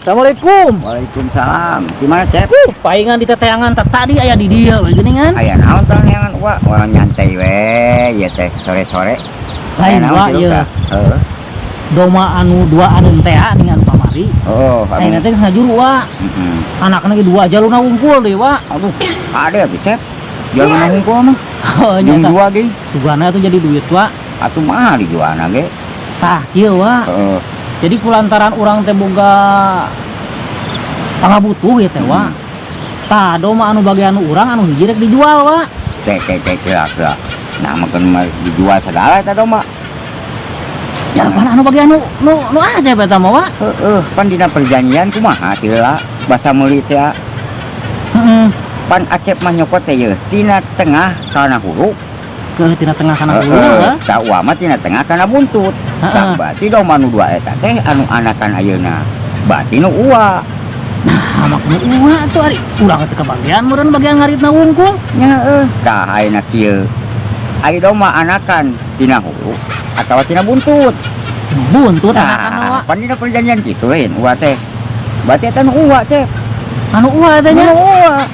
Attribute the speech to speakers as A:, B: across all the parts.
A: Assalamualaikum.
B: Waalaikumsalam. Gimana Cep?
A: Palingan di teteangan tadi aya di dia geuningan.
B: Aya naon tah neangan orang nyantai we ya teh sore-sore.
A: Lain wa ieu.
B: Heeh.
A: Doma anu dua anu teh dengan pamari.
B: Oh,
A: Ayeuna teh ngajuru wa. Anakna ge dua jalurna wungkul deui wa.
B: Aduh, ada atuh Cep. Jalurna hungkul mah.
A: Oh,
B: Jeung
A: nya
B: dua ge.
A: sugana tuh jadi duit wa.
B: Atuh mah dijualna ge.
A: Tah kieu wa.
B: Heeh.
A: Jadi kulantaran urang teh boga pangabutuh ya teh wa. Tah doma anu bagian urang anu hiji rek dijual wa.
B: Teh lah. Nah, makan mah dijual segala eta doma.
A: Ya pan anu bagian nu aja beta mah wa.
B: Heeh, pan dina perjanjian kumaha tila basa meuli teh.
A: Heeh.
B: Pan Acep mah nyokot teh ye tina tengah kana hulu.
A: Ke tina tengah kana hulu wa.
B: Tah uah mah tina tengah kana buntut. Tah berarti doma nu dua eta teh anu anakan ayeuna. Berarti nu uah.
A: Nah, makna ulah tuh ari urang teh kebagian meureun bagian ngaritna wungkul.
B: Nya tah ayeuna kieu. Ari doma anakan tina hulu atawa tina buntut.
A: Buntut anakan wa.
B: Pan dina perjanjian kitu lain uah teh. Berarti eta nu uah teh.
A: Anu ulah teh nya.
B: Nu uah.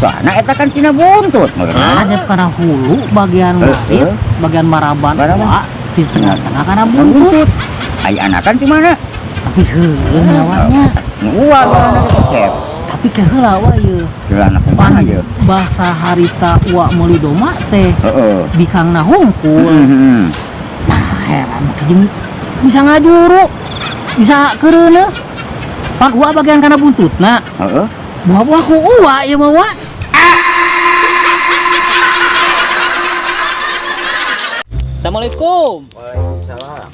B: Soalna eta kan tina buntut meureun.
A: Ajep kana hulu bagian ngarit, bagian maraban wa di tengah-tengah kana buntut.
B: Ai anakan di mana?
A: Tapi heueuh nyawanya.
B: Nu uah anak Cep.
A: Tapi ke heula wa ieu.
B: Heula anak mana
A: Pan
B: ieu?
A: basa harita uak meuli doma teh
B: Heeh.
A: bikangna hungkul.
B: Heeh.
A: Nah, heran mah jeung bisa ngajuru. Bisa keureuneuh. Pan uak bagian kana buntutna.
B: Heeh.
A: Buah-buah ku uak ieu mah wa. Assalamualaikum.
B: Waalaikumsalam.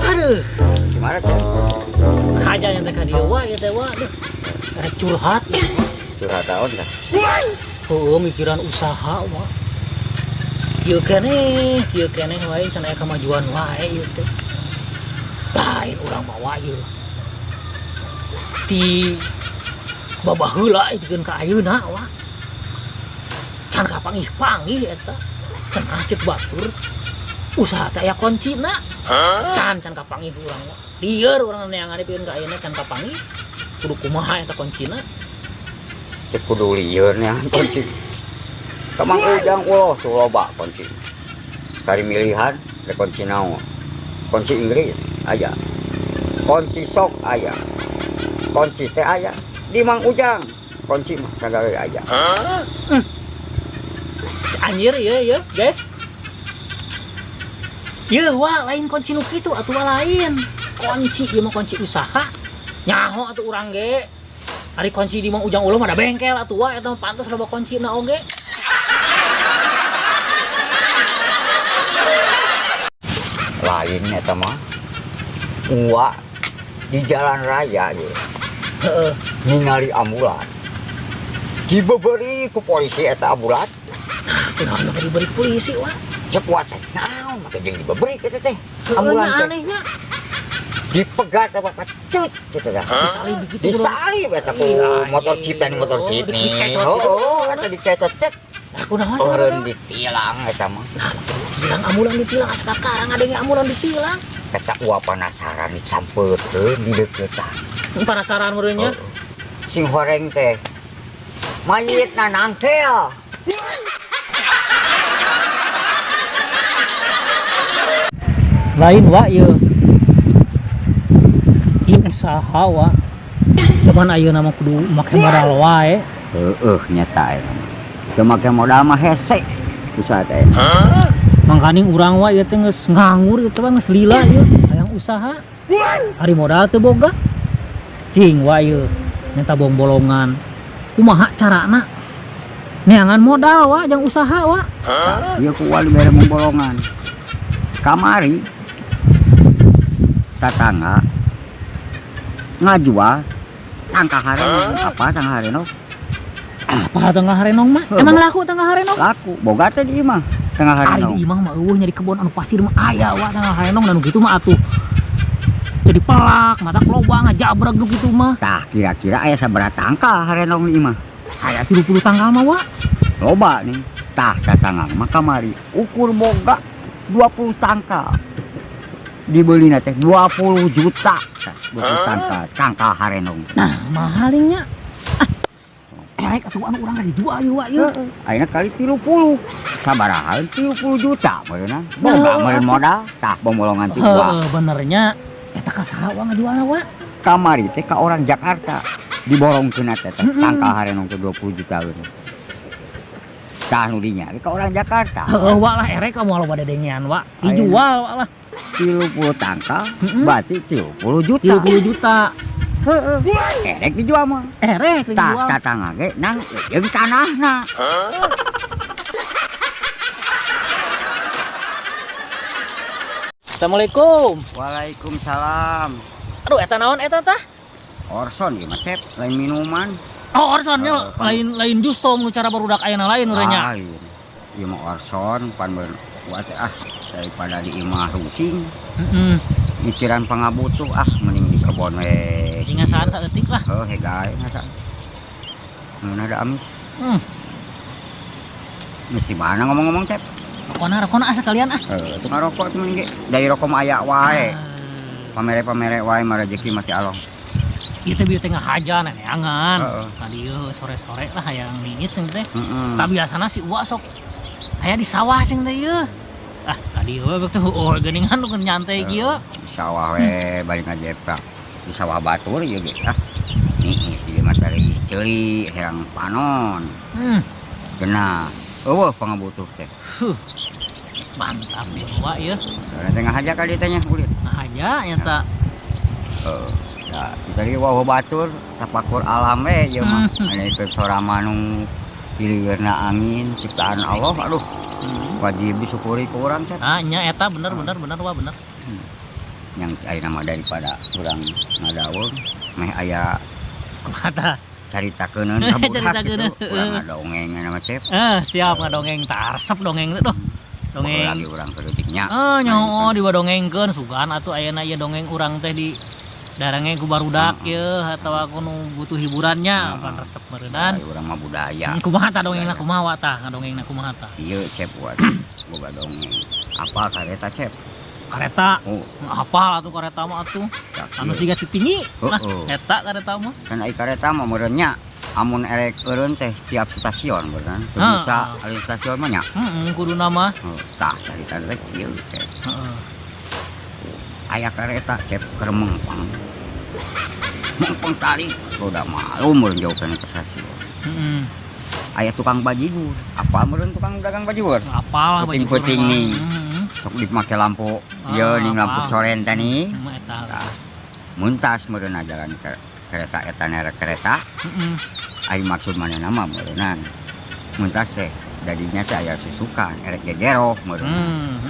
A: Aduh,
B: Gimana Cep?
A: kajanya teh ka dieu wa ieu teh wa. Aduh, rek curhat ya.
B: Curhat taon dah.
A: Heueuh mikiran usaha wa. Kieu keneh wae can aya kamajuan wae ieu teh. Lain urang mah wa ieu. Ti babah heula pikeun ka ayeuna wa. Can kapanggih-panggih eta. Cenah cek batur. Usaha teh aya kuncina. Can kapanggih urang mah. Lieur urang neangan pikeun ka ayeuna can kapanggih. Kudu kumaha eta kuncina?
B: Cek kudu lieur nya kunci. Kamang ujang ulah tuh loba kunci. Kari milihan teh kunci naon? Kunci Inggris aya. Kunci sok aya. Kunci teh aya di Mang Ujang. Kunci mah sagala aya.
A: Si anjir ieu guys. Ieu wa lain kunci nu kitu atuh lain. Kunci ieu mah kunci usaha. Nyaho atuh urang ge. Ari kunci di Mang Ujang ulah mah ada bengkel atuh wa eta mah pantes loba kuncina oge.
B: Lain eta mah. Uwa di jalan raya ge.
A: Heeh.
B: Ningali ambulan. Dibeberi ku polisi eta ambulan.
A: Kunaon mah diberi polisi wa.
B: Cek wa teh naon make jeung dibeberi eta teh. Ambulan teh.
A: Anehnya.
B: Dipegat apa pecut gitu dah.
A: Disalib begitu.
B: Disalib eta ku motor jeep dan motor jeep nih. Oh, eta dikecot cek.
A: Aku naon
B: Eureun ditilang eta mah.
A: Nah, ditilang amulan ditilang asa kakarang ada yang amulan ditilang.
B: Eta ulah penasaran dicampeuteun di deuketan.
A: Penasaran meureun nya.
B: Sing horeng teh mayitna nangkel.
A: Lain wa ieu. Ieu usaha wa. Teman ayeuna mah kudu make modal wae.
B: Heeh nyata eta. Teu make modal mah hese. Usaha teh.
A: Mangkaning urang wa ieu teh geus nganggur ieu teh geus lila ieu hayang usaha. Ari modal teu boga. Cing wa ieu nyata bolongan. Kumaha carana? Neangan modal wa jeung usaha wa.
B: Ieu ku wali bere bolongan. Kamari tatangga ngajual tangka harenong. Apa tangka harenong?
A: Apa tengah harenong mah? Emang laku tengah harenong?
B: Laku, boga teh di imah tengah
A: Ari
B: harenong.
A: di imah mah eueuh nya di kebon anu pasir mah aya wa tengah harenong dan kitu mah atuh. Jadi pelak, mata lobang ngajabreg nu kitu mah.
B: Tah kira-kira aya sabaraha tangka harenong di imah?
A: Aya 30 tangkal mah wa.
B: Loba nih. Tah tatangga mah kamari ukur boga 20 tangkal. dibeli teh 20 juta butuh tangka harenong.
A: Nah mahalingnya erek atuh anu urang dijual ieu wa ieu.
B: Ayeuna kali 30 sabaraha 30 juta beunang boga meureun modal tah bomolongan ti gua.
A: Benernya eta ka saha wa ngajualna wa?
B: Kamari teh ka orang Jakarta diborongkeun teh tangka harenong teh 20 juta beunang. Tah nu dinya ka orang Jakarta.
A: Heeh wa lah erek kamu alo badedengean wa. Dijual wa lah.
B: 30 tangka berarti 30 juta.
A: 30 juta.
B: Heeh. Erek dijual mah.
A: Erek dijual.
B: Tatangga ge nang jeung tanahna.
A: Assalamualaikum.
B: Waalaikumsalam.
A: Aduh eta naon eta tah?
B: Orson ieu mah cep, lain minuman.
A: Oh Orsonnya lain jus som cara barudak ayeuna lain urenya.
B: Ieu mah Orson pan buat daripada di imah rusing.
A: Heeh.
B: Mikiran pangabutuh mending di kebon we.
A: Jingasaan saeutik lah.
B: Heuh gawe ngasa. Mun ada amis. Mesti mana ngomong-ngomong cep.
A: Rokona asa kalian
B: Itu ngarokok tuh mending dari rokok mah aya wae. Pamere-pamere wae mah rezeki mah ti Allah.
A: Ieu teh bieu teh ngahaja neangan. Tadi sore-sore lah hayang ningis teh. Tak biasana si Uwa sok aya di sawah sing teh ieu. Tadi we teh geuningan nu nyantai kieu.
B: Di sawah we balik ngajeprak. Di sawah batur ieu ge. Ieu mah tadi ceuli herang panon. Genah. Eueuh pangabutuh teh.
A: Mantap Uwa ieu.
B: Tengah aja kali tanya kulit.
A: Ngahaja nyata.
B: Ya, kita di wah batur tapakur alam we ieu mah. Anu itu sorama nu pilieurna angin ciptaan Allah aduh. Wajib disyukuri ku urang teh.
A: Nya eta bener Wah bener.
B: Yang ayeuna mah daripada urang ngadaweung meh aya
A: kumaha
B: caritakeun ka budak kitu. Urang ngadongeng nama cep.
A: Siap ngadongeng tarsep dongeng teh doh. Dongeng
B: lagi urang kedetiknya.
A: Nyaho diwadongengkeun sugan atuh ayeuna ieu dongeng urang teh di darange ku barudak ieu atawa ku nu butuh hiburannya pan resep meureunnan.
B: Urang mah budaya.
A: Kumaha tah dongengna kumaha wa tah ngadongengna kumaha tah?
B: Ieu cep buat boga dongeng. Apa kareta cep?
A: Kareta. Hafal atuh kareta mah atuh. Anu siga titingi. Nah, eta kareta mah.
B: Kan ai kareta mah meureun nya amun erek eureun teh tiap stasiun beureunan. Teu bisa alin stasiun mah nya.
A: Kuduna mah.
B: Tah carita teh ieu cep. Aya kareta cep keur mengpang. Mengpang tarik udah malu meureun jauh kana ke stasiun. Aya tukang bajigur. Apa meureun tukang dagang bajigur?
A: Apal bajigur.
B: Puting ning. Sok dipake lampu ieu ning lampu coren teh nih. Muntas meureun jalan kereta eta nerek kereta. Ai maksud manehna mah meureunan. Muntas teh dadinya teh aya susukan erek gegerok meureun.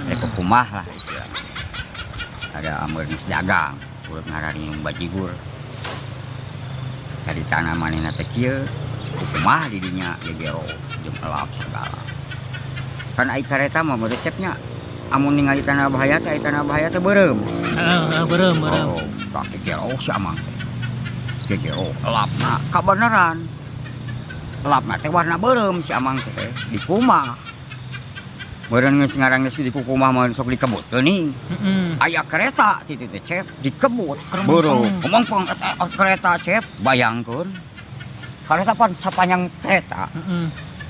B: Erek kukumah lah istilahna. Ada ameurnis dagang urut ngarani bajigur. Tadi tanah manehna teh kieu kukumah di dinya gegerok jeung elap segala. Kan ai kareta mah meureun cepnya amun ningali tanah bahaya teh tanah bahaya teh beureum.
A: Beureum.
B: Tah gegerok si amang teh. Gegerok elapna kabeneran. Elapna teh warna beureum si amang teh di kumah. Meureun geus ngarang geus di kukumah mah sok dikebut geuning. Aya kereta ti teh cep dikebut. Beureum. Kemongpong eta kereta cep bayangkeun. Kareta pan sapanjang kereta.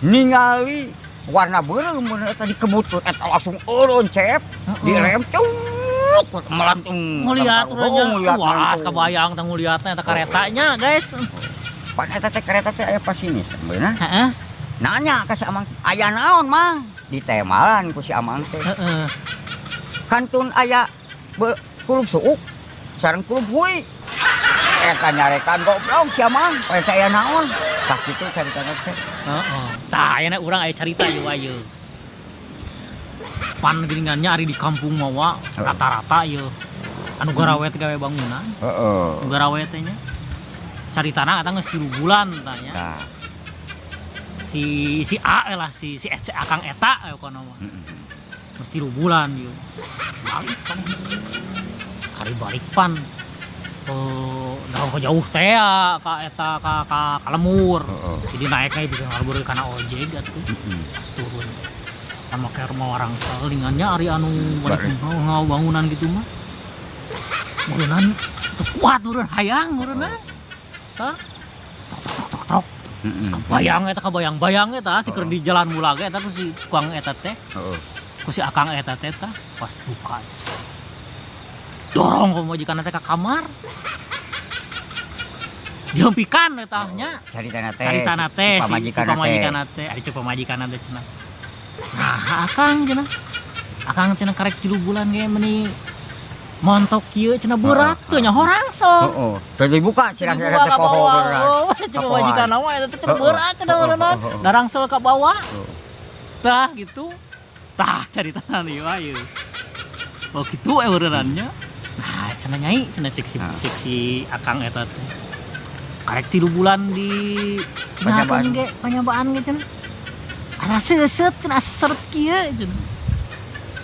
B: Ningali warna beureum mun eta dikebutkeun eta langsung eureun cep direm cuk melantung
A: ngeliat urang wah kabayang teh ngeliatna eta karetanya guys.
B: Pan eta teh kereta teh aya pas ini sebenarnya. Nanya ka si amang aya naon mang ditemalan ku si amang teh. Kantun aya kulup suuk sareng kulup huy. Eta nyarekan goblok si amang poe aya naon. Tah kitu caritana teh.
A: Tah ayeuna urang aya carita ieu ayeuna. Pan geuningannya ari di kampung mah wa rata-rata ieu anu garawe teh gawe bangunan. Garawe teh nya. Caritana eta geus 3 bulan tah nya. Si A lah si Akang eta kono mah. Geus 3 bulan ieu. Balik pan. Hari balik pan. Jauh teh ka eta ka lemur. Jadi naeknya bisa ngarbeur kana ojek atuh. Pas turun. Kan make rumah warangsel lingannya ari anu bangunan gitu mah. murunan teu kuat mureun hayang mureunna. Tah. Tok. Bayang eta kabayang-bayang eta ti keur di jalan mula ge eta ku si tukang eta teh.
B: Heeh.
A: Ku si akang eta teh tah pas buka. Dorong ku majikan teh ka kamar. Dihempikan eta nya. Caritana teh si pamajikan teh, ari ceuk pamajikan teh cenah. Nah, akang cenah. Akang cenah karek 3 bulan ge meuni montok kieu cenah berat teu nya horang sok.
B: Heeh. Teu dibuka sirah-sirah teh poho berat.
A: Coba majikan mah eta teh cenah berat cenah beuneuh. Darangsel ka bawah. Tah gitu. Tah caritana ieu ieu. Oh kitu eureunannya. Nah, cenah nyai cenah cek si akang eta teh. Karek 3 bulan di panyabaan ge cenah. Asa seuseut cenah seret kieu cenah.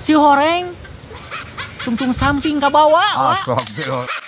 A: Si horeng tungtung samping ka bawah.
B: Astagfirullah.